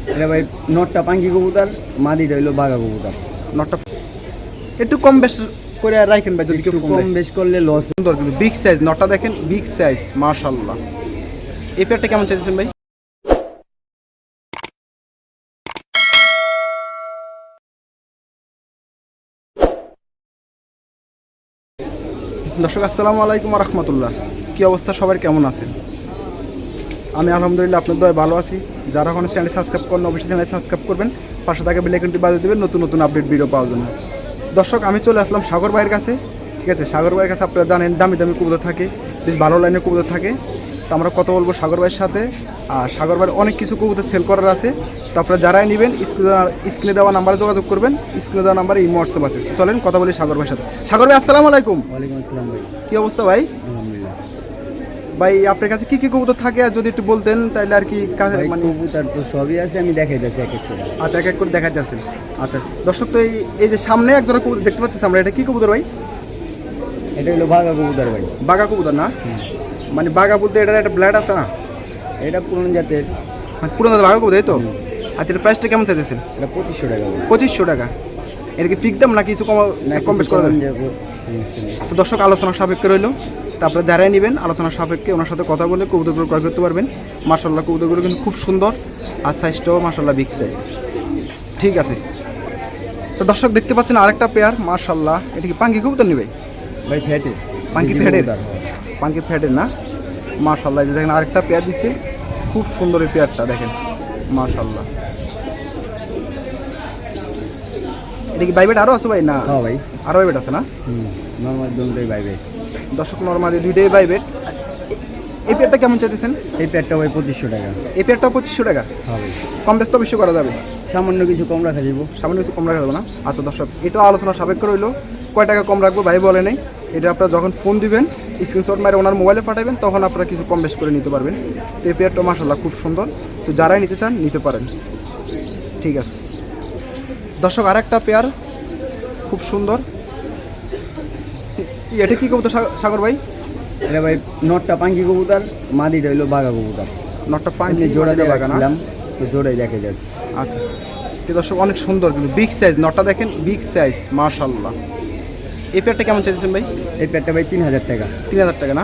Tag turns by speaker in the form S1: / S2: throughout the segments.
S1: এটা ভাই নটটা পাঙ্কি কবুতর, মাদিটা হইলো বাঘা কবুতর।
S2: নটটা একটু কম বেশ করে রাখেন ভাই, যদি কেউ
S1: কম বেশ করলে লস।
S2: সুন্দর কিন্তু বিগ সাইজ, নটটা দেখেন বিগ সাইজ মাশাআল্লাহ। এই পেয়ারটা কেমন চাইছেন ভাই? দর্শক আসসালামু আলাইকুম রহমতুল্লাহ। কী অবস্থা, সবার কেমন আছেন? আমি আলহামদুলিল্লাহ আপনার দয় ভালো আছি। যারা এখন চ্যানেল সাবস্ক্রাইব করেন অবশ্যই চ্যানেল সাবস্ক্রাইব করবেন, পাশে থাকা বেল আইকনটি বাজিয়ে দেবেন নতুন নতুন আপডেট ভিডিও পাওয়ার জন্য। দর্শক আমি চলে আসলাম সাগর ভাইয়ের কাছে। ঠিক আছে, সাগর ভাইয়ের কাছে আপনারা জানেন দামি দামি কবুতর থাকে, বেশ ভালো লাইনের কবুতর থাকে। তো আমরা কথা বলবো সাগর ভাইয়ের সাথে। আর সাগর ভাইয়ের অনেক কিছু কবুতর সেল করার আছে। তো আপনারা যারাই নেবেন স্ক্রিনে দেওয়া নাম্বারে যোগাযোগ করবেন। স্ক্রিনে দেওয়া নাম্বারে ইমো হোয়াটসঅ্যাপ আছে। তো চলেন কথা বলি সাগর ভাইয়ের সাথে। সাগর ভাই আসসালামু আলাইকুম।
S1: ওয়ালাইকুম আসসালাম ভাই।
S2: কী অবস্থা ভাই?
S1: আলহামদুলিল্লাহ
S2: ভাই আপনার কাছে কী কী কবুতর থাকে আর যদি একটু বলতেন তাহলে আর কি
S1: মানে কবুতর তো সবই আছে, আমি দেখাই যাচ্ছি এক এক করে।
S2: আচ্ছা, এক এক করে দেখাতে আছেন। আচ্ছা দর্শক, তো এই যে সামনে এক জোড়া কবুতর দেখতে পাচ্ছি আমরা, এটা কি কবুতর ভাই?
S1: এটা হলো বাঘা কবুতর ভাই।
S2: বাঘা কবুতর না? মানে বাঘা বলতে এটার একটা ব্লাড আছে না?
S1: এটা পুরনো জাতের,
S2: মানে পুরোনো বাঘা কবুতর এই তো। আচ্ছা, এটা প্রাইসটা কেমন চাইতেছেন?
S1: এটা 2500 টাকা।
S2: 2500 টাকা। এটা কি ফিক্স দাম না কিছু কম বেশ করে দেবেন? তো দর্শক আলোচনা সাপেক্ষে রইলো। তারপরে যারাই নেবেন আলোচনা সাপেক্ষে ওনার সাথে কথা বলে কবুতরগুলো ক্রয় করতে পারবেন। মাশাআল্লাহ কবুতরগুলো কিন্তু খুব সুন্দর, আর সাইজটাও মাশাআল্লাহ বিগ সাইজ। ঠিক আছে, তো দর্শক দেখতে পাচ্ছেন আরেকটা পেয়ার মাশাআল্লাহ। এটা কি পাঙ্কি কবুতর নেবে
S1: ভাই? ফ্যাটে
S2: পাঙ্কি ফ্যাটের, পাঙ্কি ফ্যাটের না? মাশাআল্লাহ, যে দেখেন আরেকটা পেয়ার দিচ্ছে, খুব সুন্দর এই পেয়ারটা দেখেন মাশাআল্লাহ। এটা কি বাইবেট আরও আছে ভাই? না
S1: ভাই,
S2: আরও বাইবেট আছে না?
S1: নর্মাল দুটোই বাইবে।
S2: দর্শক নর্মালি দুইটাই বাইবেট। এই পেয়ারটা কেমন চাইতেছেন?
S1: এই প্যাডটা ভাই 2500 টাকা।
S2: এই পেয়ারটাও 2500 টাকা।
S1: ভাই
S2: কম বেশ তো বেশি করা যাবে,
S1: সামান্য কিছু কম রাখা যাব।
S2: সামান্য কিছু কম রাখা যাবে না? আচ্ছা দর্শক, এটাও আলোচনা সাপেক্ষ রইলো। কয় টাকা কম রাখবো ভাই বলে নেই। এটা আপনারা যখন ফোন দিবেন স্ক্রিনশট মারে ওনার মোবাইলে পাঠাবেন, তখন আপনারা কিছু কম বেশ করে নিতে পারবেন। তো এই পেয়ারটা মাশাআল্লাহ খুব সুন্দর। তো যারাই নিতে চান নিতে পারেন। ঠিক আছে দর্শক, আরেকটা পেয়ার খুব সুন্দর। এটা কি কবুতর সাগর ভাই?
S1: এটা ভাই নটটা পাঙ্কি কবুতর, মাদিটা হইলো বাঘা কবুতর।
S2: নটটা পাঙ্কি
S1: জোড়া দিয়ে
S2: বাঘা না?
S1: রাখলাম, তো জোড়াই দেখে যাচ্ছে।
S2: আচ্ছা, এই দর্শক অনেক সুন্দর কিন্তু বিগ সাইজ। নটটা দেখেন বিগ সাইজ মাশাআল্লাহ। এই পেয়ারটা কেমন চাইছেন ভাই?
S1: এই প্যাডটা ভাই 3000 টাকা।
S2: 3000 টাকা না?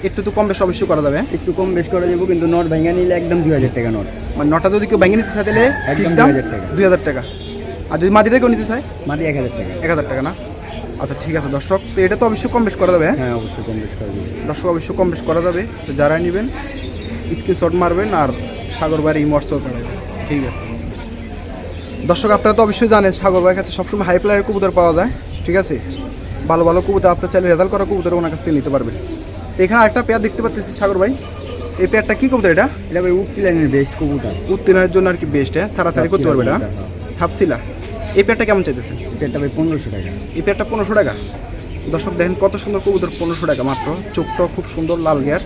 S2: একটু তো কম বেশ অবশ্যই করা যাবে।
S1: একটু কম বেশ করে দেবো, কিন্তু নট ভেঙে নিলে একদম 2000 টাকা নট।
S2: মানে নটা যদি কেউ ভেঙে নিতে চায় তাহলে
S1: একদম
S2: দাম
S1: 2000 টাকা।
S2: 2000 টাকা। আর যদি মাটিটা কেউ নিতে চায়
S1: মাটি 1000 টাকা।
S2: 1000 টাকা না? আচ্ছা ঠিক আছে দর্শক, তো এটা তো অবশ্যই কম বেশ করা যাবে।
S1: হ্যাঁ অবশ্যই কম বেশ করে দেবো।
S2: দর্শক অবশ্যই কম বেশ করা যাবে। তো যারা নেবেন স্ক্রিনশট মারবেন আর সাগর ভাইয়ের হোয়াটসঅ্যাপ করবেন। ঠিক আছে দর্শক, আপনারা তো অবশ্যই জানেন সাগর ভাইয়ের কাছে সবসময় হাই প্লায়ের কবুতর পাওয়া যায়। ঠিক আছে, ভালো ভালো কবুতর আপনার চাইলে রেজাল্ট করা কবুতর ওনার কাছ থেকে নিতে পারবেন। তো এখানে আরেকটা পেয়ার দেখতে পাচ্ছি সাগর ভাই। এই পেয়ারটা কি কবুতর? এটা
S1: এটা ভাই উঠতি লাইনের বেস্ট কবুতর।
S2: উত্তীর্ণের জন্য আর কি বেস্ট। হ্যাঁ, সারাসারি করতে পারবে না? সাপসিলা। এই পেয়ারটা কেমন চাইতেছেন?
S1: প্যাডটা ভাই 1500 টাকা।
S2: এই পেয়ারটা 1500 টাকা। দর্শক দেখেন কত সুন্দর কবুতর, 1500 টাকা মাত্র। চোখটাও খুব সুন্দর লাল গিয়ার।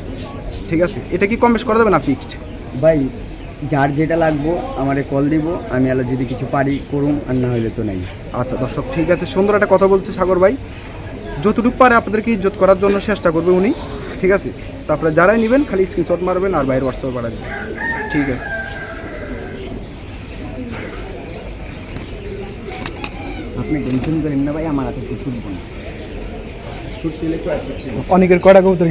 S2: ঠিক আছে, এটা কি কম বেশ করা যাবে না ফিক্সড?
S1: ভাই যার যেটা লাগবো আমারে কল দিব, আমি আলো যদি কিছু পারি করুন, আর না হইলে তো নাই।
S2: আচ্ছা দর্শক ঠিক আছে, সুন্দর একটা কথা বলছে সাগর ভাই। যতটুকু পারে আপনাদেরকে ইজ্জত করার জন্য চেষ্টা করবে উনি। ঠিক আছে, তারপরে যারাই নেবেন খালি স্ক্রিনশট মারবেন আর বাইরের হোয়াটসঅ্যাপে পাঠাবেন। ঠিক আছে,
S1: আপনি টেনশন করেন না ভাই, আমার হাতে ছুটবো না। ছুটলে তো
S2: অনেকের কয়টা কবুতর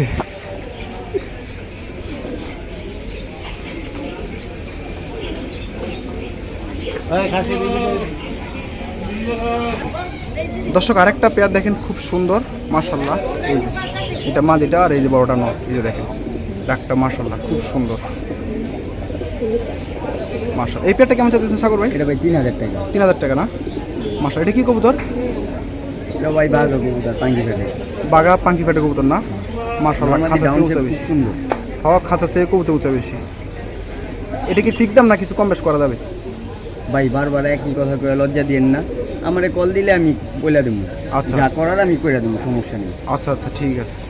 S2: দর্শক আরেকটা পেয়ার দেখেন খুব সুন্দর মাশাআল্লাহ। এই যে এটা মাদিটা আর এই যে বড়টা নর। এই যে দেখেন ডাকটা মাশাআল্লাহ খুব সুন্দর মাশাআল্লাহ। এই পেয়ারটা কেমন চাইতেছেন সাগর ভাই?
S1: এটা ভাই 3000 টাকা।
S2: 3000 টাকা না? মাশাআল্লাহ। এটা কি কবুতর?
S1: এটা ভাই বাঘা কবুতর, পাঙ্কি ফেটে।
S2: বাঘা পাঙ্কি ফেটে কবুতর না? মাশাআল্লাহ, খাঁচা চেয়ে উঁচা বেশি।
S1: সুন্দর।
S2: হওয়া খাঁচা চেয়ে কবুতর উঁচা বেশি। এটা কি ফিক্স দাম না কিছু কম বেশ করা যাবে?
S1: ভাই বারবার একই কথা কয়ে লজ্জা দিয়েন না, আমারে কল দিলে আমি বলে দেবো।
S2: আচ্ছা,
S1: যা করার আমি করে দেবো, সমস্যা নেই।
S2: আচ্ছা আচ্ছা ঠিক আছে।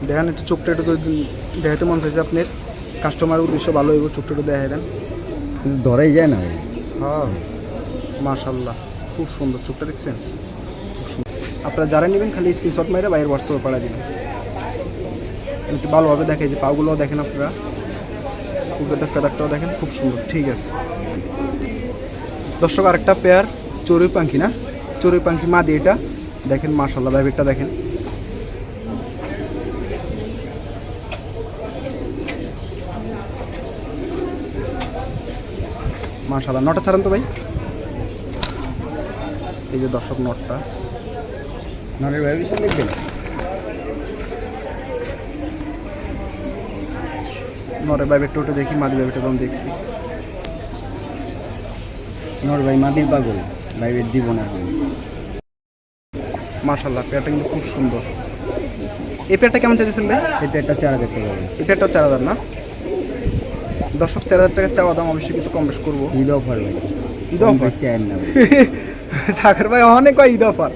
S2: দেখেন একটু চোখটা একটু দেখাতে মন চাইছে আপনার, কাস্টমারের উদ্দেশ্য ভালো হইব। চোখটা একটু দেখাই দেন।
S1: কিন্তু ধরাই যায় না ভাই।
S2: হ্যাঁ মাশাআল্লাহ খুব সুন্দর চোখটা দেখছেন। আপনারা যারা নেবেন খালি স্ক্রিনশট মেরে বাইরের হোয়াটসঅ্যাপে পাঠিয়ে দিবেন। একটু ভালোভাবে দেখাই যে পাগুলোও দেখেন আপনারা, কুকুরটা ফেদারটাও দেখেন খুব সুন্দর। ঠিক আছে। দর্শক আরেকটা পেয়ার চড়ুই পাখি না, চড়ুই পাখি মাদি এটা দেখেন, মাশাআল্লাহ ভাইবেটটা দেখেন। মাশাআল্লাহ, নটা ছাড়েন তো ভাই। এই যে দর্শক নটটা,
S1: নরের ভাইব্রেশন দেখবেন,
S2: নরের ভাইবেটটা ওটা দেখি, মাদি ভাইবেটটা আমি দেখছি।
S1: নর ভাই মাটির পাগল, ভাইব্রেট দিব না এখন।
S2: মাশাআল্লাহ পেয়ারটা কিন্তু খুব সুন্দর। এই পেয়ারটা কেমন চাইছেন ভাই?
S1: এটা একটা 4000 টাকা হবে।
S2: এই পেয়ারটা 4000 না? দর্শক 4000 টাকা চাওয়া দাম, অবশ্যই কিছু কম বেশ করবো।
S1: ঈদ অফার ভাই,
S2: ঈদ অফার
S1: চাই না ভাই।
S2: সাগর ভাই অনেক কয় ঈদ অফার।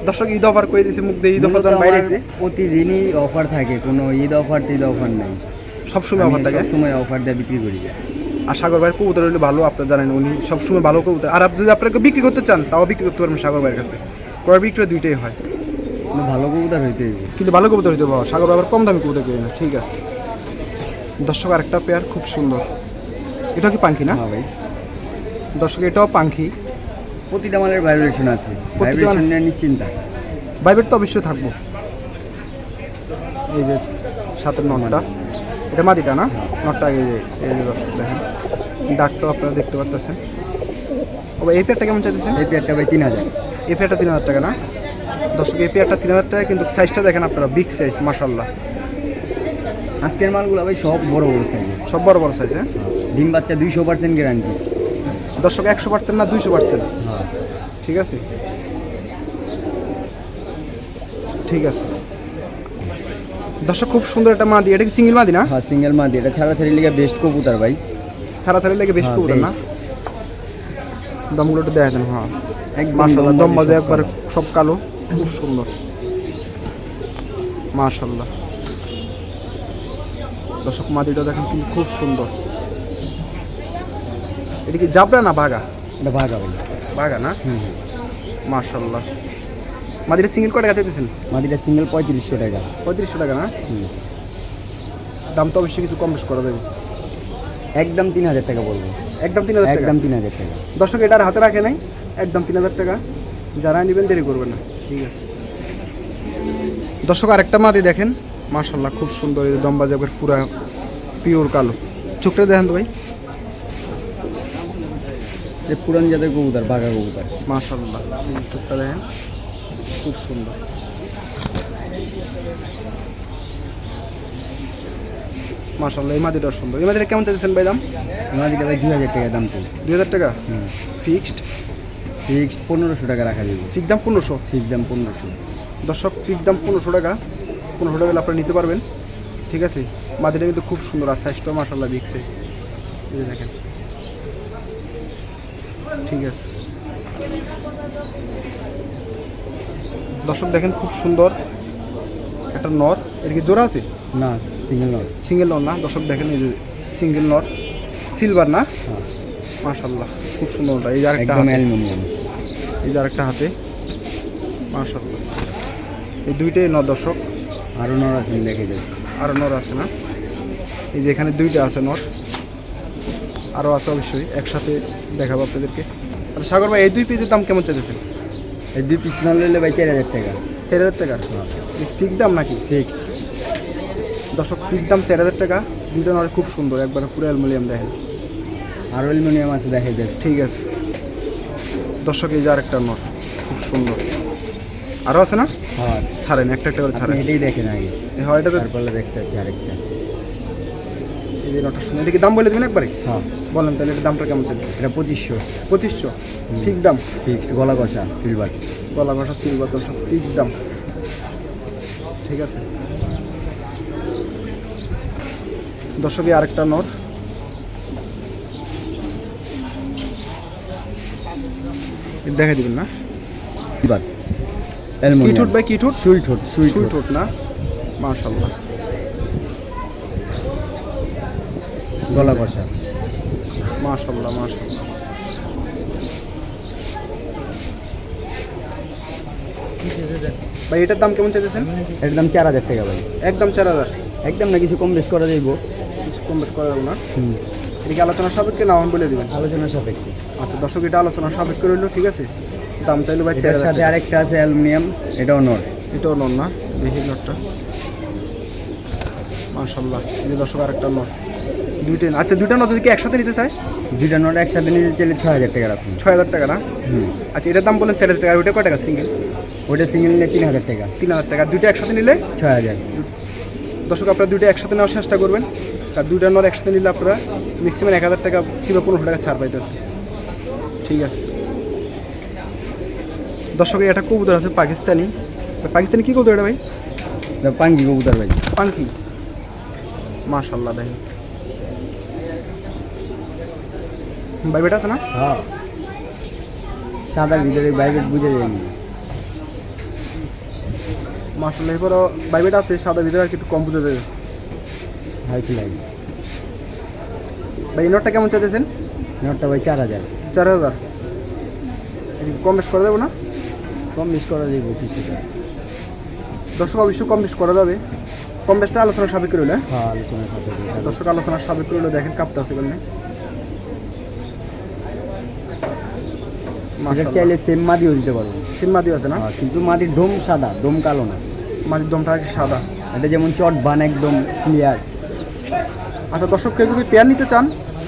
S2: দর্শক ঈদ অফার কই দিছে, মুখ দিয়ে ঈদ অফার যখন বাইরে আছে।
S1: প্রতিদিনই অফার থাকে, কোনো ঈদ অফার টিদ অফার নাই,
S2: সবসময় অফার থাকে,
S1: সময় অফার দিয়ে বিক্রি করি।
S2: আর সাগর ভাইয়ের কবুতর হলে ভালো, আপনারা জানেন উনি সবসময় ভালো কবুতর। আর আপনি যদি আপনাকে বিক্রি করতে চান তাও বিক্রি করতে পারবেন সাগর ভাইয়ের কাছে, ক্রয় বিক্রয় দুইটাই হয়।
S1: কিন্তু ভালো কবুতর হইতে হইবে,
S2: কিন্তু ভালো কবুতর হইতে পারো, সাগর ভাই আবার কম দামি কবুতর কিনে না। ঠিক আছে দর্শক, আরেকটা পেয়ার খুব সুন্দর, এটা কি পাখি না?
S1: হ্যাঁ ভাই,
S2: দর্শক এটাও পাখি,
S1: প্রতিটা মালের ভাইব্রেশন আছে, ভাইব্রেশন নিয়ে নিশ্চিন্তা।
S2: ভাইব্রেট তো অবশ্যই থাকবো। এই যে সাথে নটটা, এটা মাদিটা না? নটটা এই যে দর্শক দেখেন, ডাকটাও আপনারা দেখতে পাচ্ছেন। ও ভাই এই পেয়ারটা কেমন চাইতেছেন?
S1: এই পেয়ারটা ভাই 3000।
S2: এই পেয়ারটা 3000 টাকা না? দর্শক এই পেয়ারটা 3000 টাকা, কিন্তু সাইজটা দেখেন আপনারা, বিগ সাইজ মাশাআল্লাহ।
S1: আজকের মালগুলো ভাই সব বড় বড় সাইজের,
S2: সব বড় বড় সাইজ। হ্যাঁ
S1: ডিম বাচ্চা 200% গ্যারান্টি।
S2: দর্শক 100% না 200%?
S1: হ্যাঁ
S2: ঠিক আছে, ঠিক আছে দর্শক, খুব সুন্দর একটা মাদি। এটা কি সিঙ্গেল মাদি না?
S1: হ্যাঁ সিঙ্গেল মাদি, এটা ছাড়াছাড়ি লেগে বেস্ট কবুতর ভাই,
S2: ছাড়াছাড়ি লেগে বেশ
S1: হ্যাঁ,
S2: কবুতর না?
S1: best।
S2: দমগুলো একটু দেখা দেন। হ্যাঁ
S1: একদম
S2: মাশাআল্লাহ, দম বাজে
S1: সব
S2: একবার
S1: কালো।
S2: সব কালো, খুব সুন্দর মাশাআল্লাহ। দর্শক মাদিটা দেখেন কিন্তু খুব সুন্দর। এটা কি জাবরা না বাঘা?
S1: এটা ভাগা ভাই।
S2: বাঘা না?
S1: হুম,
S2: মাশাআল্লাহ। মাদিটা সিঙ্গেল কয় টাকা চাইতেছেন?
S1: মাদিটা সিঙ্গেল 3500 টাকা।
S2: 3500 টাকা না?
S1: হুম,
S2: দাম তো অবশ্যই কিছু কম বেশ করা যাবে।
S1: একদম 3000 টাকা বলবো,
S2: একদম 3000 টাকা?
S1: একদম 3000 টাকা।
S2: দর্শক এটার হাতে রাখে নাই, একদম 3000 টাকা। যারা নেবেন দেরি করবেন না। ঠিক আছে দর্শক, আরেকটা মাদি দেখেন মাশাআল্লাহ, খুব সুন্দর। এই দম বাজে একবার পুরা পিওর কালো। চোখটা দেখেন তো ভাই,
S1: যে পুরান জাতের কবুতর, ভাগা কবুতর।
S2: মাশাআল্লাহ। এই চোখটা দেখেন খুব সুন্দর। মাশাআল্লাহ, এই মাদিটা সুন্দর। এই মাদিটা কেমন চাইছেন ভাই দাম?
S1: মাদিটা ভাই 2000 টাকা দাম তো।
S2: 2000 টাকা
S1: হুম,
S2: ফিক্সড?
S1: ফিক্সড 1500 টাকা রাখা যাবে।
S2: ফিক্স দাম 1500?
S1: ঠিক দাম 1500।
S2: দর্শক ফিক্স দাম 1500 টাকা। 1500 টাকা আপনারা নিতে পারবেন। ঠিক আছে, মাদিটা কিন্তু খুব সুন্দর, আর সাইজটাও মাশাআল্লাহ বিগ সাইজ। এই দেখেন, ঠিক আছে দর্শক দেখেন খুব সুন্দর একটা নর। এর কি জোড়া আছে?
S1: না সিঙ্গেল নট।
S2: সিঙ্গেল নর না? দর্শক দেখেন এই যে সিঙ্গেল নর, সিলভার না?
S1: হ্যাঁ
S2: মাশাআল্লাহ খুব সুন্দর। এই যে আরেকটা
S1: একদম
S2: হাতে,
S1: অ্যালুমিনিয়াম।
S2: এই যে আরেকটা হাতে মাশাআল্লাহ। এই দুইটাই নর দর্শক,
S1: আরও নর আছে দেখে যাবে।
S2: আরও নর আছে না? এই যে এখানে দুইটা আছে নর, আরও আছে অবশ্যই, একসাথে দেখাবো আপনাদেরকে। আচ্ছা সাগর ভাই, এই দুই পিসের দাম কেমন চাইছেন?
S1: এই 2 পিস না নিলে ভাই 4000 টাকা।
S2: 4000 টাকা ফিক্স দাম নাকি?
S1: ফিক্সড।
S2: দর্শক ফিক্স দাম 4000 টাকা। দুইটা নর খুব সুন্দর, একবার পুরো অ্যালুমিনিয়াম দেখেন।
S1: আরও অ্যালুমিনিয়াম আছে দেখে যাবে।
S2: ঠিক আছে দর্শক, এই যে আরেকটা নর খুব সুন্দর, আরও আছে না?
S1: হ্যাঁ,
S2: ছাড়েন একটা একটা করে
S1: আপনি
S2: ছাড়েন।
S1: এটাই দেখেন আগে,
S2: হয় এটা তো,
S1: তারপরে দেখতে হচ্ছে আরেকটা।
S2: এই যে নটা সুন্দর। এটা কি দাম বলে দেবেন একবারে?
S1: হ্যাঁ,
S2: বলেন তাহলে, এটা দামটা কেমন চলছে?
S1: এটা 2500।
S2: 2500 ফিক্স দাম?
S1: ফিক্সড, গলা কষা সিলভার।
S2: গলা ঘষা সিলভার দর্শক, ফিক্স দাম। ঠিক আছে দর্শক, এই আরেকটা নর, দেখা দিবেন না?
S1: সিলভার
S2: কি
S1: অ্যালুমিনিয়াম।
S2: ঠোঁট ভাই, কি ঠোঁট?
S1: সুই ঠোঁট, সুই
S2: সুই
S1: ঠোঁট।
S2: ঠোঁট না? মাশাআল্লাহ,
S1: গলা কষা।
S2: মাশাআল্লাহ মাশাআল্লাহ। ভাই এটার দাম কেমন চাইতেছেন?
S1: এটার দাম 4000 টাকা ভাই।
S2: একদম 4000?
S1: একদম না, কিছু কম বেশ করা যাইব।
S2: কিছু কম বেশ করা যাবে না?
S1: হুম,
S2: এটা কি আলোচনার সাপেক্ষে না বলে দিবেন?
S1: আলোচনা সাপেক্ষে।
S2: আচ্ছা দর্শক, এটা আলোচনার সাপেক্ষে রইলো, ঠিক আছে। দাম চাইলো ভাই
S1: এটার সাথে আরেকটা আছে অ্যালুমিনিয়াম, এটাও নর।
S2: এটাও নর না? দেখি নরটা, মাশাআল্লাহ। এই দর্শক আরেকটা নর, দুইটা। আচ্ছা দুইটা নর যদি কি একসাথে নিতে চায়?
S1: দুইটা নর একসাথে নিতে চাইলে 6000 টাকা রাখুন।
S2: 6000 টাকা না?
S1: হুম।
S2: আচ্ছা এটার দাম বললেন 4000 টাকা, ওইটা কয় টাকা সিঙ্গেল?
S1: ওইটা সিঙ্গেল নিলে 3000 টাকা।
S2: 3000 টাকা। দুইটা একসাথে নিলে
S1: 6000।
S2: দর্শক আপনারা দুইটা একসাথে নেওয়ার চেষ্টা করবেন, আর দুইটা নর একসাথে নিলে আপনারা ম্যাক্সিমাম 1000 টাকা কিংবা 1500 টাকা ছাড় পাইতেছে, ঠিক আছে। দর্শক এটা কবুতর আছে পাকিস্তানি। পাকিস্তানি কি কবুতর এটা ভাই?
S1: পাঙ্কি কবুতর ভাই।
S2: পাঙ্কি, মাশাআল্লাহ। দেখেন বাইবেট আছে না?
S1: হ্যাঁ, সাদার ভিতরে বাইবেট বুঝে যায়নি।
S2: মাশাআল্লাহ। এরপরও বাইবেট আছে সাদা ভিতরে, আর কি একটু কম বুঝে যাবে।
S1: High fly.
S2: ভাই এই নটটা কেমন চাইতেছেন?
S1: নটটা ভাই 4000।
S2: 4000। কম বেশ করা যাবে না?
S1: কম বেশ করা যাবে কিছুটা।
S2: দর্শক অবশ্যই কম বেশ করা যাবে, কম বেশটা আলোচনার সাপেক্ষে রইলে।
S1: হ্যাঁ, আলোচনা সাপেক্ষে।
S2: দর্শক আলোচনার সাপেক্ষে রইলে। দেখেন কাপটা আছে বললে,
S1: এটা চাইলে সেম মাদিও দিতে পারবো।
S2: সিম মাদি আছে না?
S1: হ্যাঁ, কিন্তু মাটির ডোম সাদা, ডোম কালো না।
S2: মাদির দমটা আর কি সাদা।
S1: এটা যেমন চট বান একদম ক্লিয়ার।
S2: আচ্ছা দর্শক, কেউ যদি পেয়ার নিতে চান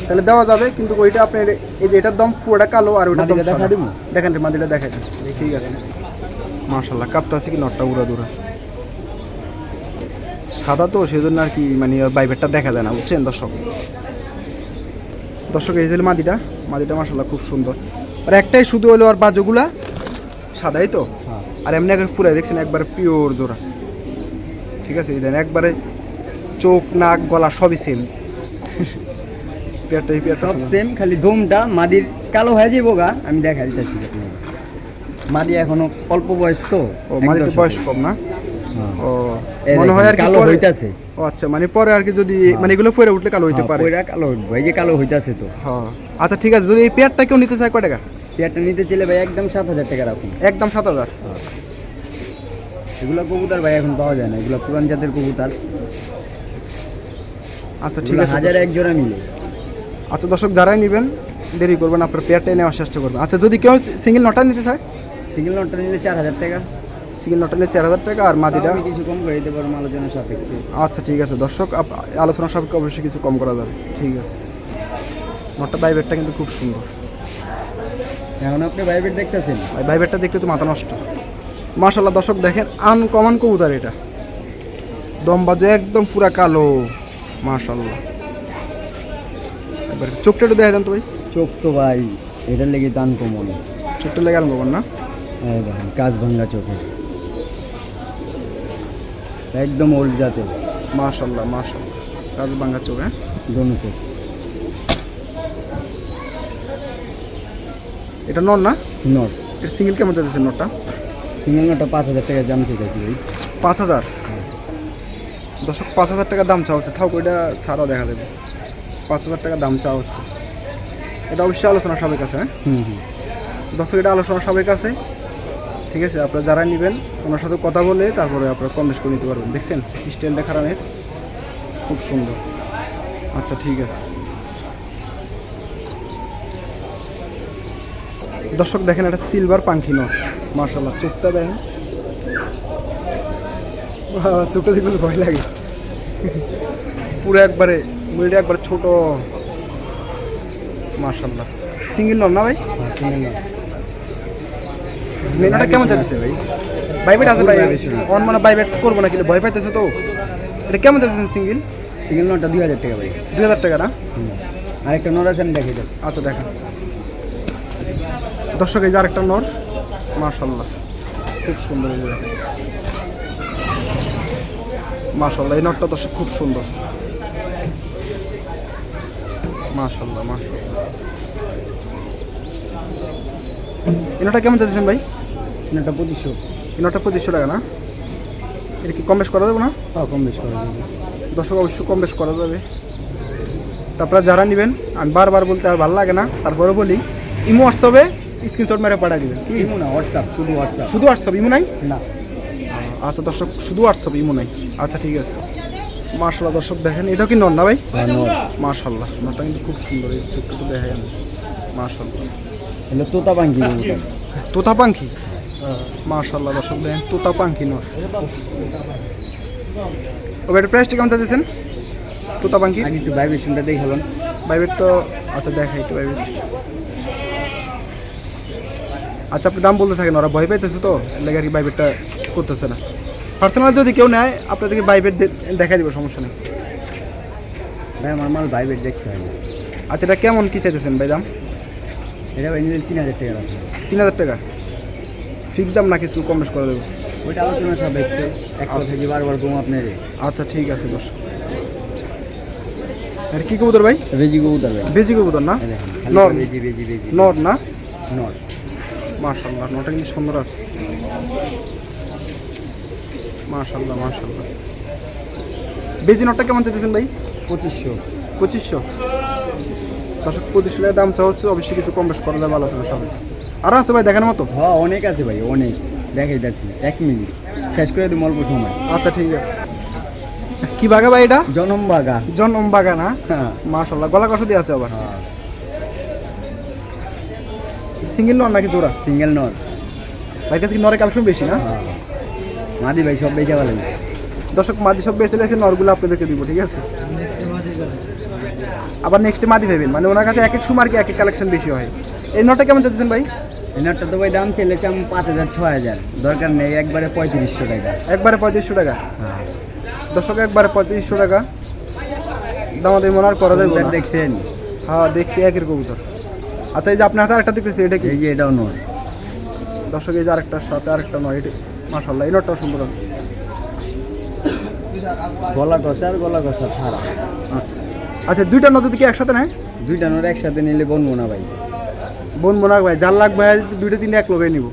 S2: তাহলে দেওয়া যাবে, কিন্তু ওইটা আপনার এই যে এটার দম পুরোটা কালো আর ওইটার দম
S1: মাদিটা দেখা
S2: সাদা।
S1: দেবো?
S2: দেখেন রে মাদিটা দেখাই দেন, ঠিক আছে। মাশাআল্লাহ, কাপটা আছে কি নটটা উড়া দুরা সাদা, তো সেই জন্য আর কি মানে বাইবেটটা দেখা যায় না, বুঝছেন দর্শক। দর্শক এই যে মাদিটা, মাদিটা মাশাআল্লাহ খুব সুন্দর। আর একটাই শুধু হলো আর বাজুগুলা সাদাই তো।
S1: হ্যাঁ।
S2: আর এমনি একবার পুরাই দেখছেন একবারে পিওর জোড়া, ঠিক আছে। এই দেন একবারে চোখ নাক গলা সবই সেম। পেয়ারটাই
S1: সব সেম, খালি দমটা মাদির কালো হয়ে যাবো গা। আমি দেখা দিতেছি আপনাকে। মাদি এখনো অল্প বয়স তো।
S2: ও মাদির বয়স কম না?
S1: হ্যাঁ।
S2: ও
S1: এই
S2: মনে হয় আর
S1: দেখেন,
S2: কি
S1: কালো
S2: পরে-
S1: হইতাছে।
S2: ও আচ্ছা, মানে পরে আর কি যদি মানে এগুলো পরে উঠলে কালো হইতে পারে।
S1: ওইটা কালো হইব, এই যে কালো হইতাছে তো।
S2: হ্যাঁ আচ্ছা ঠিক আছে। যদি এই পেয়ারটা কেউ নিতে চায় কয় টাকা?
S1: পেয়ারটা নিতে চাইলে ভাই একদম 7000 টাকা রাখুন।
S2: একদম 7000।
S1: এগুলো কবুতর ভাই এখন পাওয়া যায় না, এগুলো পুরান জাতের কবুতর।
S2: আচ্ছা ঠিক
S1: এগুলো
S2: আছে।
S1: হাজারে এক জোড়া মিলে।
S2: আচ্ছা দর্শক, যারাই নেবেন দেরি করবেন, আপনার পেয়ারটাই নেওয়ার চেষ্টা করবেন। আচ্ছা যদি কেউ সিঙ্গেল নটা নিতে চায়?
S1: সিঙ্গেল নটটা নিলে 4000 টাকা।
S2: সিঙ্গেল নটা নিলে 4000 টাকা, আর মাদিটা?
S1: আমি কিছু কম করে দিতে পারবো আলোচনা সাপেক্ষে।
S2: আচ্ছা ঠিক আছে দর্শক, আলোচনার সাপেক্ষে অবশ্যই কিছু কম করা যাবে, ঠিক আছে। নটটা বাইবেটটা কিন্তু খুব সুন্দর।
S1: এখন আপনি বাইবেট দেখতেছেন?
S2: বাইবেটটা দেখতে তো মাথা নষ্ট। মাশাআল্লাহ দর্শক, দেখেন আনকমন কবুতর এটা, দম বাজে একদম পুরা কালো, মাশাআল্লাহ। এবার চোখটা একটু দেখা দেন তো ভাই।
S1: চোখ তো ভাই এটার লেগে দান কমন।
S2: চোখটা লেগে আনকমন না?
S1: এই দেখেন কাজ ভাঙ্গা চোখে, একদম ওল্ড জাতের।
S2: মাশাআল্লাহ মাশাআল্লাহ, কাজ ভাঙা চোখ। হ্যাঁ
S1: দোনো চোখ।
S2: এটা নর না?
S1: নট।
S2: এটা সিঙ্গেল কেমন চাইছে নটটা?
S1: সিঙ্গেল নটটা 5000 টাকা দাম চাইছি ভাই।
S2: 5000? দর্শক 5000 টাকা দাম চাওয়া হচ্ছে, থাক ওইটা ছাড়াও দেখা দেবে। 5000 টাকা দাম চাওয়া হচ্ছে, এটা অবশ্যই আলোচনা সবাই কাছে। হ্যাঁ
S1: হুম।
S2: দর্শক এটা আলোচনা সবাই কাছে, ঠিক আছে। আপনারা যারা নেবেন ওনার সাথে কথা বলে তারপরে আপনারা কম বেশ করে নিতে পারবেন। দেখছেন স্টাইলটা খারাপের, খুব সুন্দর। আচ্ছা ঠিক আছে দর্শক, দেখেন এটা সিলভার পাঙ্খি নর, মাশাআল্লাহ। চোখটা দেখেন, বাবা, চোখটা দেখলে ভয় লাগে। পুরো একবারে মুড়িটা একবারে ছোট, মাশাআল্লাহ। সিঙ্গেল নর না ভাই?
S1: Single not.
S2: মেনাটা কেমন চাইতেছে ভাই? বাইবেট আছে ভাই, অন মানে বাইবেট করবো না কিন্তু ভয় পাইতেছে তো। এটা কেমন চাইতেছেন সিঙ্গেল?
S1: সিঙ্গেল নটটা 2000 টাকা ভাই।
S2: 2000 টাকা না?
S1: আরেকটা নর আছে, আমি দেখাই দেব।
S2: আচ্ছা দেখেন দর্শক, এই যে আরেকটা নর, মাশাআল্লাহ খুব সুন্দর। এই যে দেখেন মাশাআল্লাহ, এই নরটা দর্শক খুব সুন্দর, মাশাআল্লাহ মাশাআল্লাহ। এই নরটা কেমন চাইছেন ভাই?
S1: নটটা 2500।
S2: এই নরটা 2500 টাকা না? এটা কি কম বেশ করা যাবে না?
S1: হ্যাঁ, কম বেশ করা যাবে।
S2: দর্শক অবশ্যই কম বেশ করা যাবে। তারপরে যারা নেবেন, আমি বারবার বলতে আর ভালো লাগে না, তারপরে বলি, ইমো হোয়াটসঅ্যাপে স্ক্রিনশট মেরে পাঠিয়ে দেবেন।
S1: ইমো না, হোয়াটসঅ্যাপ, শুধু হোয়াটসঅ্যাপ।
S2: শুধু হোয়াটসঅ্যাপ, ইমো নাই?
S1: না।
S2: আচ্ছা দর্শক, শুধু হোয়াটসঅ্যাপ, ইমো নাই। আচ্ছা ঠিক আছে। মাশাআল্লাহ দর্শক দেখেন, এটাও কি নর না ভাই?
S1: হ্যাঁ, নর।
S2: মাশাআল্লাহ নরটা কিন্তু খুব সুন্দর, এই চোখটা তো দেখাই আমি। মাশাআল্লাহ
S1: হলো তোতা পাঙ্কি কবুতর।
S2: তোতা পাখি, মাশাআল্লাহ দর্শক দেখেন তোতা পাখি নর। ও এটার প্রাইসটা কেমন চাইছেন তোতা পাখি?
S1: আগে একটু ভাইব্রেশনটা দেখালাম।
S2: বাইবেট তো আচ্ছা দেখাই একটু বাইবেট। আচ্ছা আপনি দাম বলতে থাকেন, ওরা ভয় পাইতেছে তো লেগে আর কি বাইবেটটা করতেছে না। পার্সোনাল যদি কেউ নেয় আপনাদেরকে বাইবেট দেখাই দিব, সমস্যা নেই।
S1: ভাই আমার মাল ভাইব্রেট দেখতে হয় না।
S2: আচ্ছা এটা কেমন কি চাইতেছেন ভাই দাম?
S1: এটা ভাই নিলে 3000 টাকা রাখবে।
S2: 3000 টাকা ফিক্স দাম না কিছু কম বেশ করে দেবো?
S1: ওইটা আলোচনা সব দেখতে এক কথা থেকে বারবার কম আপনার।
S2: আচ্ছা ঠিক আছে দর্শক। আর কি কবুতর ভাই?
S1: বেজি কবুতর ভাই।
S2: বেজি কবুতর না?
S1: এই দেখেন,
S2: নর?
S1: খালি বেজি বেজি বেজি।
S2: নর না?
S1: নর।
S2: মাশাআল্লাহ নরটা কিন্তু সুন্দর আছে। মাশাআল্লাহ মাশাআল্লাহ। বেজি নরটা কেমন চাইতেছেন ভাই?
S1: 2500।
S2: 2500 দর্শক, 2500 টাকা দাম চা হচ্ছে, অবশ্যই কিছু কম বেশ করা যায়, ভালো আছে না সবাই? আরও আছে ভাই দেখানোর মতো?
S1: হ্যাঁ অনেক আছে ভাই, অনেক দেখাই যাচ্ছি। 1 মিনিট শেষ করে দেবো অল্প সময়।
S2: আচ্ছা ঠিক আছে। কি বাগা ভাই এটা?
S1: জনম বাগা।
S2: জনম বাগা না?
S1: হ্যাঁ।
S2: মাশাআল্লাহ গলা কষা দিয়ে আছে আবার।
S1: হ্যাঁ
S2: সিঙ্গেল নর নাকি জোড়া?
S1: সিঙ্গেল নর।
S2: ভাই কাছে কি নরের কালেকশন বেশি না?
S1: হ্যাঁ মাদি ভাই সব বেচা বলেন।
S2: দর্শক মাদি সব বেঁচে গেছে, নরগুলো আপনাদেরকে দিব, ঠিক আছে? আবার নেক্সটে মাদি ভাবেন, মানে ওনার কাছে এক এক সময় আর কি এক এক কালেকশন বেশি হয়। এই নরটা কেমন চাইতেছেন ভাই?
S1: এই নটটা তো ভাই দাম চেলেছে আমি 5000 6000, দরকার নেই একবারে 3500 টাকা।
S2: একবারে 3500 টাকা
S1: হ্যাঁ
S2: দর্শক, একবারে 3500 টাকা দামাদামি মনে আর করা যাবে
S1: কবুতর
S2: না।
S1: দেখছেন?
S2: হ্যাঁ দেখছি একের কবুতর। আচ্ছা এই যে আপনার হাতে আরেকটা দেখতেছি, এটা কি?
S1: এই যে এটাও নর।
S2: দর্শক এই যে আরেকটার সাথে আরেকটা নয়, এটা মাশাআল্লাহ এই নটটাও সুন্দর আছে।
S1: গলা কষা আর গলা কষা ছাড়া।
S2: আচ্ছা আচ্ছা, দুইটা নর যদি কি একসাথে নেয়?
S1: দুইটা নর একসাথে নিলে বনবো না ভাই।
S2: বোন বোনা ভাই যার লাগবে দুইটা তিনটা এক লোকে নিব।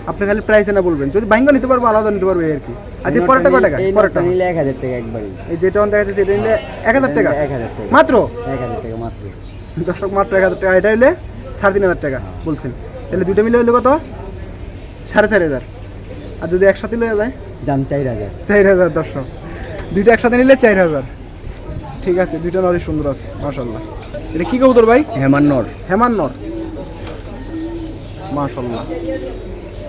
S2: আপনি খালি প্রাইসে না বলবেন, যদি বাইঙ্গা নিতে পারবো আলাদা নিতে পারবো এই আর কি। আচ্ছা পরেরটা কয় টাকা?
S1: এই
S2: পরেরটা
S1: নটটা নিলে 1000 টাকা একবারে।
S2: এই যেটা দেখা যাচ্ছে এটা নিলে 1000 টাকা
S1: 1000 টাকা
S2: মাত্র।
S1: 1000 টাকা মাত্র।
S2: দর্শক মাত্র 1000 টাকা, এটা হলে 3500 টাকা বলছেন। তাহলে দুইটা মিলে হইলে কত? 4500। আর যদি একসাথে লয়ে যায়?
S1: দাম 4000।
S2: 4000 দর্শক, দুইটা একসাথে নিলে 4000। ঠিক আছে, দুইটা নরই সুন্দর আছে মাশাআল্লাহ। এটা কি কবুতর ভাই?
S1: হেমান নর।
S2: হেমান নর, মাশাআল্লাহ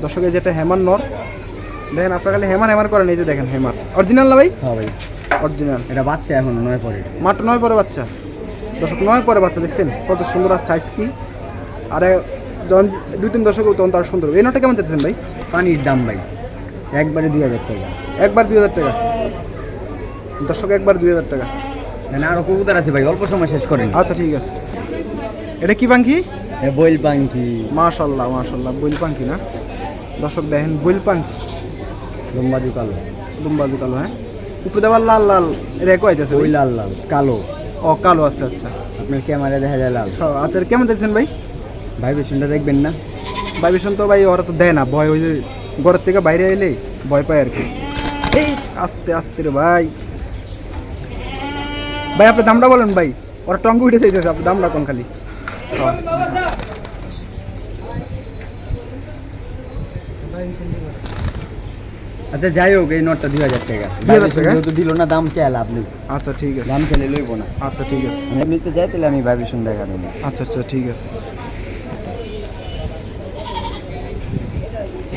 S2: দর্শক এই যেটা হেমান নর দেখেন, আপনার খালি হেমান হেমান করেন, এই যে দেখেন হেমান অরিজিনাল না ভাই?
S1: হ্যাঁ ভাই
S2: অরিজিনাল।
S1: এটা বাচ্চা এখন 9 পরে।
S2: মাত্র 9 পরে বাচ্চা দর্শক, 9 পরে বাচ্চা, দেখছেন কত সুন্দর আর সাইজ কি। আর যখন 2-3 দশক তখন তার সুন্দর। এই নটা কেমন চাইছেন ভাই?
S1: পানির দাম ভাই একবারে 2000 টাকা।
S2: একবার 2000 টাকা দর্শক, একবার 2000 টাকা।
S1: মানে আরো কবুতর আছে ভাই, অল্প সময় শেষ করেন।
S2: আচ্ছা ঠিক আছে। এটা কি পাখি?
S1: বইল পাঙ্কি।
S2: মাশাআল্লাহ মাশাআল্লাহ, বইল পাখি না? দর্শক দেখেন বইল পাখি,
S1: লম্বাদি কালো।
S2: দুম্বাজু কালো। হ্যাঁ উপরে দেওয়ার লাল লাল রেখো আইতেছে
S1: ওই লাল লাল কালো।
S2: ও কালো, আচ্ছা আচ্ছা।
S1: আপনার ক্যামেরা দেখা যায় লাল।
S2: হ্যাঁ, আচ্ছা কেমন চাইছেন ভাই?
S1: ভাইব্রেশনটা দেখবেন না?
S2: ভাইবেশন তো ভাই ওরা তো দেয় না, ভয়, ওই যে ঘরের থেকে বাইরে এলে ভয় পায় আর কি। এই আস্তে আস্তে রে ভাই। ভাই আপনার দামটা বলেন ভাই, ওরা টঙ্গ উঠে চাইতেছে, আপনার দামটা কোন খালি?
S1: আচ্ছা যাই হোক, এই নোটটা 2000 টাকা।
S2: 2000 টাকা?
S1: যেহেতু দিল না দাম চাইলে আপনি,
S2: আচ্ছা ঠিক আছে।
S1: দাম চাইলে লইব না।
S2: আচ্ছা ঠিক আছে।
S1: আমি এমনিতে যাই তাহলে আমি ভাইব্রেশন দেখা দেবো।
S2: আচ্ছা আচ্ছা ঠিক আছে।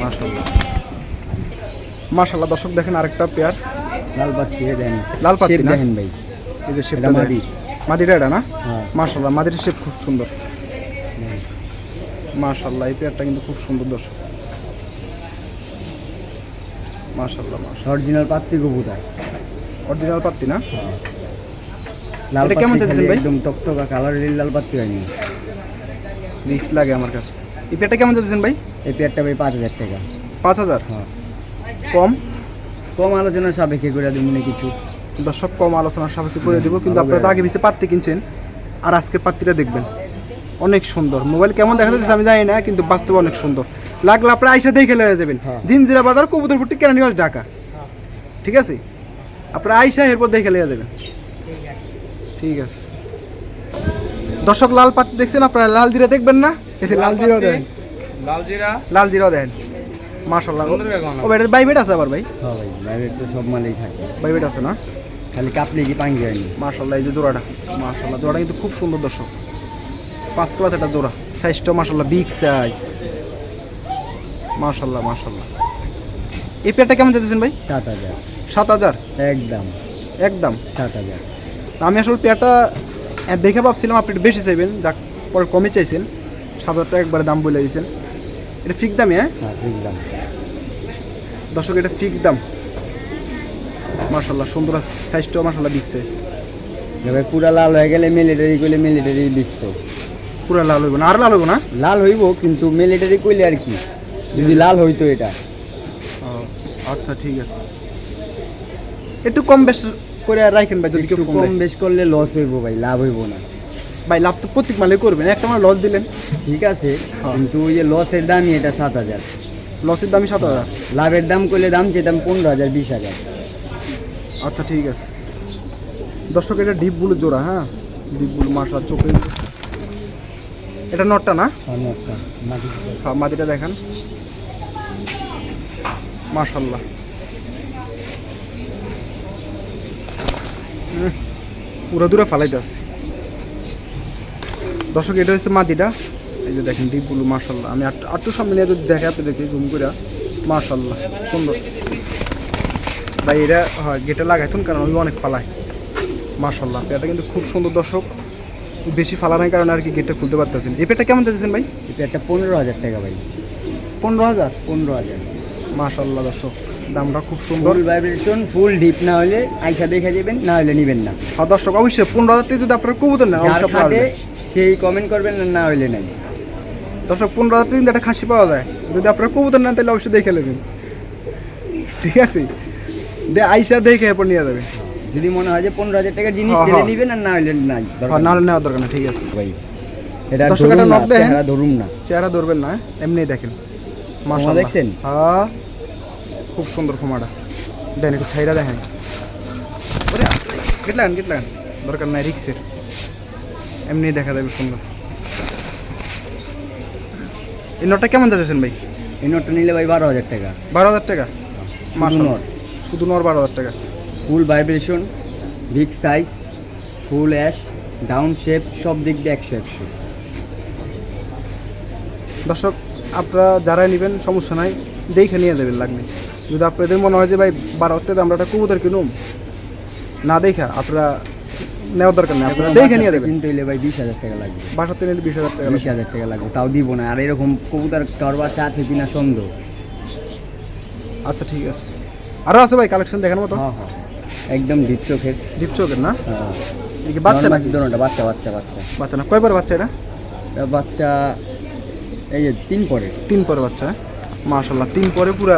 S2: মাশাআল্লাহ মাশাআল্লাহ দর্শক দেখেন আরেকটা পেয়ার
S1: লাল পাচ্ছি দেন।
S2: লাল পাত্তি
S1: Shape
S2: না?
S1: দেখেন ভাই।
S2: এই যে
S1: এটা
S2: শেপটা
S1: মাদি।
S2: মাদিটা এটা না?
S1: হ্যাঁ
S2: মাশাআল্লাহ মাদির শেপ খুব সুন্দর। মাশাআল্লাহ এই পেয়ারটা কিন্তু খুব সুন্দর দর্শক। মাশাআল্লাহ মাশাআল্লাহ,
S1: অরিজিনাল পাত্তি কবুতর।
S2: অরিজিনাল পাত্তি না?
S1: লাল
S2: এটা কেমন
S1: পাত্তি
S2: চাইছেন
S1: খালি
S2: ভাই?
S1: একদম টকটকা কালারের লাল পাত্তি হয়নি।
S2: রিক্স লাগে আমার কাছে। এই পেয়ারটা কেমন চাইছেন ভাই?
S1: এই পেয়ারটা ভাই 5000 টাকা।
S2: 5000
S1: হ্যাঁ
S2: কম?
S1: কম আলোচনার সাপেক্ষে করে দিব মনে কিছু।
S2: দর্শক কম আলোচনার সাপেক্ষে করে দেবো, কিন্তু আপনারা তো আগে পিছিয়ে পাত্তি কিনছেন, আর আজকে পাত্তিটা দেখবেন অনেক সুন্দর। মোবাইল কেমন দেখা যাচ্ছে আমি জানি না, কিন্তু বাস্তবে অনেক সুন্দর। লাগলে আপনারা আইসা দেখে লয়ে যাবেন।
S1: হ্যাঁ।
S2: জিনজিরা বাজার কবুতরপুরটি কেরানীগঞ্জ ঢাকা, ঠিক আছে? আপনারা আইসা এরপর দেখে লয়ে যাবেন, ঠিক আছে? দর্শক লাল পাত্তি দেখছেন আপনারা, লাল জিরা দেখবেন না? এই যে লাল জিরাও দেখেন, লাল জিরাও দেখেন মাশাআল্লাহ। ও ভাই বাইবেট আছে আবার ভাই?
S1: হ্যাঁ ভাই বাইরের তো সব মালেই থাকে।
S2: বাইবেট আছে না?
S1: খালি কাপলে কি পাঙ্গি হয়নি।
S2: মাশাল্লাহ, এই যে জোড়াটা, মাশাল্লাহ জোড়াটা কিন্তু খুব সুন্দর দর্শক, 5 ক্লাস একটা জোড়া, সাইজটা মাশাল্লাহ বিগ সাইজ, মাশাল্লাহ মাশাল্লাহ। এই পেয়ারটা কেমন চাইতেছেন ভাই?
S1: 7,000
S2: 7,000
S1: একদম,
S2: একদম।
S1: 7,000।
S2: আমি আসলে পেয়ারটা দেখে ভাবছিলাম আপনি একটু বেশি চাইবেন, যাক পরে কমে চাইছেন, 7,000 টাকা একবারে দাম বলে দিয়েছেন। এটা ফিক্স দামই? হ্যাঁ
S1: হ্যাঁ ঠিক দাম।
S2: দর্শক এটা ফিক্স দাম, মাশাল্লাহ সুন্দর সাইজটাও মাশাল্লাহ বিগ সাইজ।
S1: এবার পুরা লাল হয়ে গেলে মিলিটারি কইলে মিলিটারি লিখতো।
S2: পুরো লাল হইব না? আর লাল হইব না?
S1: লাল হইব কিন্তু মিলিটারি কইলে আর কি, যদি লাল হইতো এটা।
S2: আচ্ছা ঠিক আছে, একটু কম বেশ করে রাখেন ভাই, যদি
S1: একটু
S2: কেউ
S1: কম বেশ করলে লস হইব ভাই, লাভ হইব না
S2: ভাই। লাভ তো প্রত্যেক মালে করবেন, একটা মাল লস দিলেন
S1: ঠিক আছে,
S2: হ্যাঁ।
S1: কিন্তু ওই যে লসের দামই এটা 7,000।
S2: লসের দামই 7,000।
S1: লাভের দাম করলে দাম চেতাম 15,000 20,000।
S2: আচ্ছা ঠিক আছে দর্শক, এটা ডিপ ব্লু জোড়া, হ্যাঁ ডিপ ব্লু মাশাআল্লাহ চোখে। এটা নটটা না? হ্যাঁ মাদিটা দেখান, মাশাআল্লাহ পুরো দূরে ফালাইতে আছে দর্শক। এটা হচ্ছে মাদিটা, এই যে দেখেন ডিপ ব্লু মাশাআল্লাহ। আমি আটটু সামনে নিয়ে যদি দেখে আপনি দেখি জুম করে, মাশাআল্লাহ সুন্দর ভাই। এটা হয় গেটে লাগাইতুন, কারণ আমি অনেক ফালাই, মাশাআল্লাহ। এটা কিন্তু খুব সুন্দর দর্শক, বেশি ফালা নাই কারণে আর কি গেটটা খুলতে পারতেছেন। এই পেটটা কেমন চাইছেন ভাই?
S1: এটা একটা 15,000 টাকা ভাই।
S2: 15,000?
S1: 15,000
S2: মাশাআল্লাহ দর্শক, দামটা খুব সুন্দর।
S1: ফুল ভাইব্রেশন, ফুল ডিপ না হলে আইসা দেখে যাবেন, না হলে নেবেন না।
S2: আর দর্শক অবশ্যই 15,000 টাকা যদি আপনার কবুতর নেন
S1: যার
S2: অবশ্যই
S1: খাটে
S2: পারবেন।
S1: সেই কমেন্ট করবেন, না হলে নাই।
S2: দর্শক 15,000 টাকা কিন্তু একটা খাসি পাওয়া যায়, যদি আপনার কবুতর নেন তাহলে অবশ্যই দেখে নেবেন, ঠিক আছে? আইসা দেখে এরপর নিয়ে যাবে।
S1: যদি মনে হয় যে 15,000 টাকার জিনিস
S2: হ্যাঁ,
S1: কিনে
S2: হ্যাঁ।
S1: নিবেন, আর না হলে নাই, দরকার
S2: না নেওয়ার দরকার না, ঠিক আছে
S1: ভাই। এটা
S2: দর্শক,
S1: ধরুন
S2: এটা
S1: না,
S2: নক দেন।
S1: চেহারা ধরুন না।
S2: চেহারা ধরবেন না, এমনি দেখেন, মাশাআল্লাহ
S1: দেখছেন?
S2: হ্যাঁ খুব সুন্দর খোমাটা। দেন একটু ছাইরা দেখেন, গেটলান দরকার নাই রিক্সের, এমনি দেখা যাবে সুন্দর। এই নটটা কেমন যাচ্ছেন ভাই?
S1: এই নোটটা নিলে ভাই 12,000 টাকা।
S2: 12,000 টাকা?
S1: শুধু
S2: মাশাআল্লাহ,
S1: নট।
S2: শুধু নর 12,000 টাকা।
S1: ফুল ভাইব্রেশন, বিগ সাইজ, ফুল অ্যাশ, ডাউন শেপ, সব দিক দিয়ে 100-100।
S2: দর্শক আপনারা যারা নেবেন সমস্যা নাই, দেখে নিয়ে যাবেন লাগবে। যদি আপনাদের মনে হয় যে ভাই 12,000 টাকা আমরা একটা কবুতর কিনুম, না দেখা আপনারা নেওয়ার দরকার নেই, আপনারা দেখে নিয়ে যাবেন।
S1: কিনতে হইলে ভাই 20,000 টাকা লাগবে।
S2: বাসাতে নিলে 20,000 টাকা লাগবে।
S1: 20,000 টাকা লাগবে, তাও দিব না। আর এরকম কবুতর কার বাসা আছে কিনা সন্দেহ।
S2: আচ্ছা ঠিক আছে, আরও আছে ভাই কালেকশন দেখার মতো?
S1: হ্যাঁ হ্যাঁ, একদম ডিপ চোখের।
S2: ডিপ চোখের না?
S1: হ্যাঁ,
S2: এদিকে বাচ্চা নাকি?
S1: দুটোটা বাচ্চা বাচ্চা বাচ্চা
S2: বাচ্চা না, কয়বার বাচ্চা এটা?
S1: তা বাচ্চা এই যে 3 পরে।
S2: 3 পরে বাচ্চা, মাশাআল্লাহ 3 পরে পুরা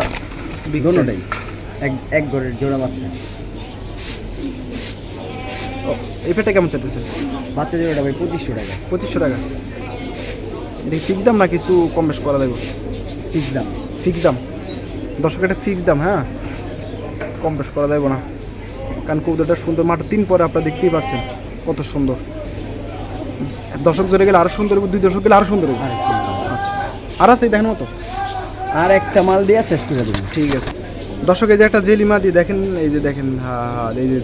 S2: big size।
S1: দুটোটাই এক ঘরের জোড়া বাচ্চা।
S2: ও, এই পেটটা কেমন চাইতেছে?
S1: বাচ্চা জোড়াটা ভাই 2,500 টাকা।
S2: 2,500 টাকা? এটা ফিক্স দাম না কিছু কম বেশ করা যাবে?
S1: ফিক্স দাম।
S2: ফিক্স দাম দর্শক, এটা ফিক্স দাম, হ্যাঁ কম বেশ করা যাবে না, কারণ কবুতরটা সুন্দর, মাঠে 3 পরে আপনারা দেখতেই পাচ্ছেন কত সুন্দর। দর্শক জোরে গেলে আরো সুন্দর হবে, 2 দর্শক গেলে আরো সুন্দর হবে। আচ্ছা, আর আছে দেখেন মতো?
S1: আর একটা মাল দিয়ে শেষ করে দেবো।
S2: ঠিক আছে দর্শক, এই যে একটা জেলিমা দিয়ে দেখেন, এই যে দেখেন, হ্যাঁ হ্যাঁ এই যে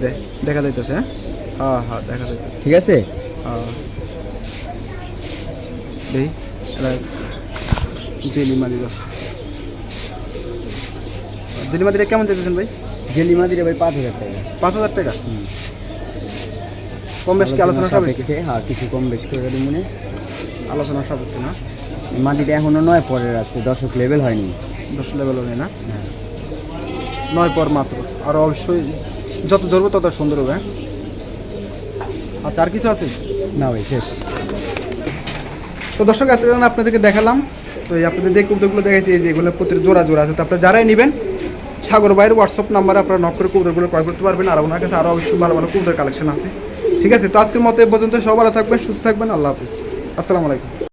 S2: দেখা যাইতেছে, হ্যাঁ হ্যাঁ দেখা যাইতেছে,
S1: ঠিক আছে।
S2: হ্যাঁ দেখি এটা জেলিমা দিয়ে, জেলিমা দিয়ে কেমন চাইতেছেন ভাই?
S1: জেলিমা দিলে ভাই 5,000 টাকা।
S2: 5,000 টাকা? কম বেশ কি আলোচনা সাপেক্ষে?
S1: হ্যাঁ, কিছু কম বেশ করে দেবো মনে।
S2: আলোচনা সাপেক্ষে না?
S1: মাটিটা এখনো 9 পরের আছে, 10 লেভেল হয়নি।
S2: 10 লেভেল হবে না? 9 পর মাত্র, আর অবশ্যই যত ধরবো তত সুন্দর হবে। আচ্ছা, আর কিছু আছে?
S1: না ভাই শেষ।
S2: তো দর্শক এতক্ষণ আপনাদেরকে দেখালাম, তো এই আপনাদের যে কবুতরগুলো দেখাইছি, এই যে এগুলো প্রত্যেক জোড়া জোড়া আছে, তো আপনারা যারাই নেবেন সাগর ভাইয়ের হোয়াটসঅ্যাপ নাম্বারে আপনারা নক করে কবুতরগুলো ক্রয় করতে পারবেন, আর ওনার কাছে আরও অবশ্যই ভালো ভালো কবুতর কালেকশন আছে। ঠিক আছে, তো আজকের মতো এ পর্যন্ত, সব ভালো থাকবেন, সুস্থ থাকবেন, আল্লাহ হাফিজ, আসসালামু আলাইকুম।